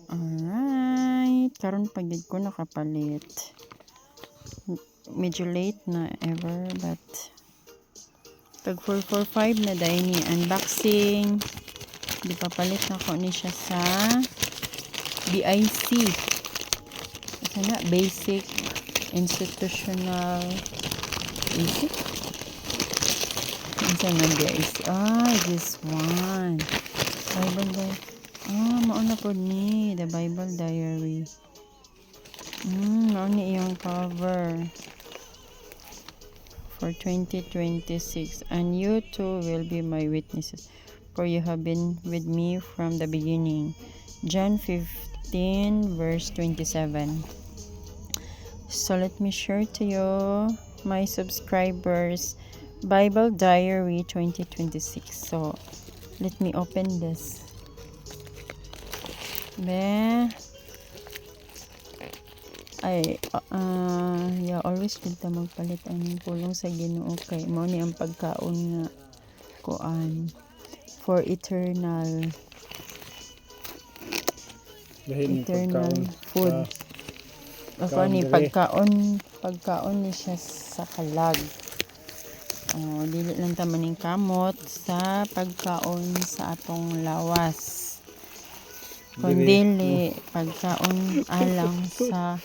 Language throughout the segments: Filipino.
Alright. Karon pagid ko nakapalit. Medyo late na ever, but pag 445 na dahil ni unboxing. Di pa palit na ko ni siya sa BIC. Ito na, basic institutional basic. Isa nga BIC. This one. Bible Diary. Mauna po ni The Bible Diary. Mauna iyong cover for 2026. And you too will be my witnesses, for you have been with me from the beginning. John 15 verse 27. So let me share to you, my subscribers, Bible Diary 2026. So let me open this. Always kita magpalit ang pulong sa Ginoo kay mao ni ang pagkaon nga kuan for eternal food. Ako ni pagkaon ni siya sa kalag. Dili lang ta maning kamot sa pagkaon sa atong lawas. Kundi pagkaon alang sa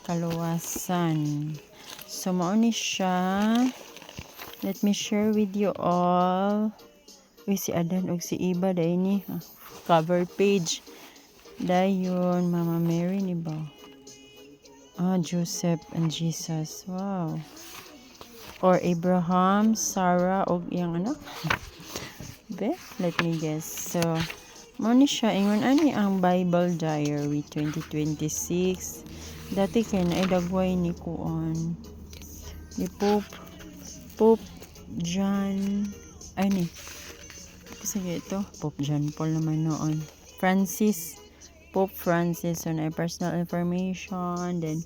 kaluwasan. So mao ni siya. Let me share with you all. Si Adan og si Iba dai ni cover page. Dayon Mama Mary ni ba? Joseph and Jesus. Wow. Or Abraham, Sarah og iyang anak. Let me guess. So mao ni siya ingon ani ang Bible Diary 2026. Dati kay naay dagway ni kuon ni Pope John ni kasi ito Pope John Paul naman noon. Pope Francis. So naay personal information, then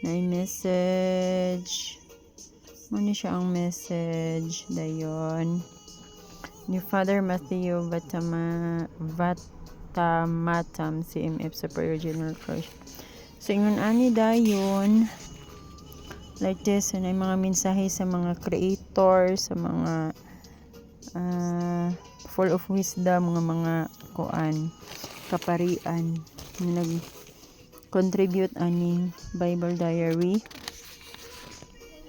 naay message. Mao ni siya ang message dayon ni Father Matthew Vatamatam CMF Superior General Crush. So ingon ani dayon like this, na mga mensahe sa mga creator, sa mga full of wisdom, mga kuan kaparian na nag-contribute aning Bible Diary.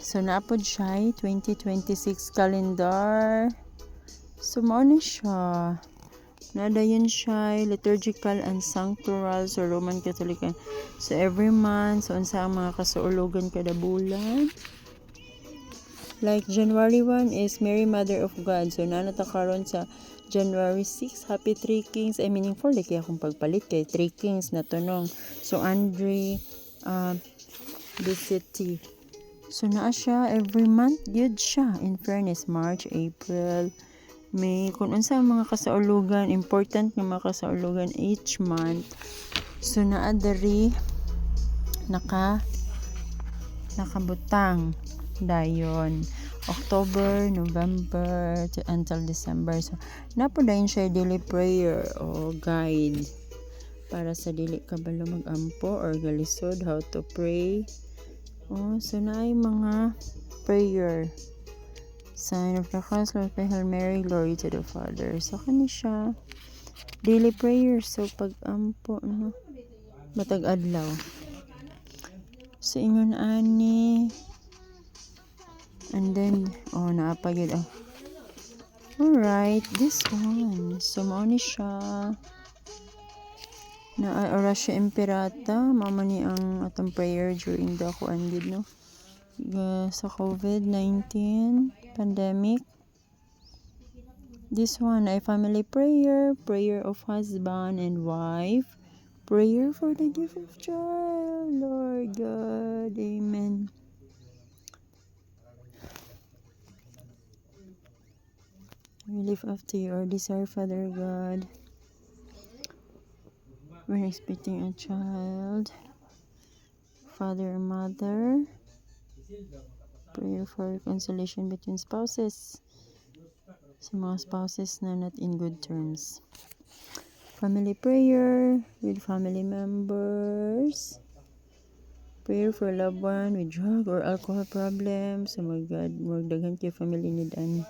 So naapod siya 2026 calendar. So mao ni siya. Nadayon siya liturgical and sanctural so Roman Catholic. So every month, so unsa ang mga kasuulogan kada bulan. Like January 1 is Mary Mother of God. So nanata karon sa January 6, Happy Three Kings. Meaningful like akong pagpalit kay Three Kings na tunong. So Andre BCT. So naa siya every month gyud siya. In fairness, March, April, May, kung unsa ang mga kasaulugan, important nga mga kasaulugan each month. So naa diri nakabutang dayon October, November until December. So napo dayon siya daily prayer o guide para sa dili kabalo magampo or galisod how to pray. So naay mga prayer. Sign of the Cross, Lord, Hail Mary, glory to the Father. So kani siya daily prayer. So pag-ampo no matag adlaw. So ingon ani, and then naapa gyud alright, this one. So mao ni siya na Oratio Imperata, mama ni ang atong prayer during the kuan gid no sa COVID-19 pandemic. This one ay family prayer of husband and wife, prayer for the gift of child, Lord God, amen. We lift up to you our desire, Father God. We're expecting a child, father and mother. Prayer for reconciliation between spouses. Sa mga spouses na not in good terms. Family prayer with family members. Prayer for loved one with drug or alcohol problems. Oh my God, magdaghan kay family need ani.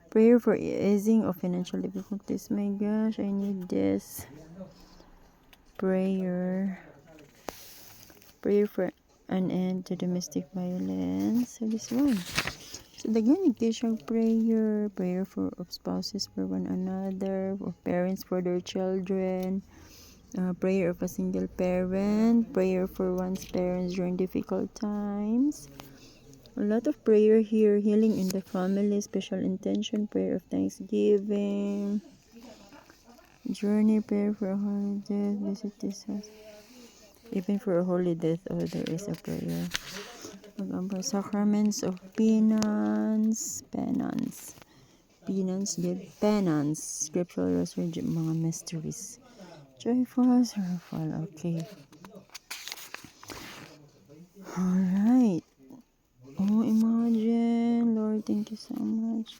Prayer for easing of financial difficulties. My gosh, I need this. Prayer for an end to domestic violence. So this one. So daghan ito siyang prayer for of spouses for one another, of parents for their children, prayer of a single parent, prayer for one's parents during difficult times. A lot of prayer here, healing in the family, special intention, prayer of thanksgiving, journey, prayer for a holy death, visit this house. Even for a holy death, there is a prayer. Mag-ampar sacraments of penance, scriptural rosary, mga mysteries. Joyful, sorrowful, okay. Alright. Oh, imagine, Lord, thank you so much.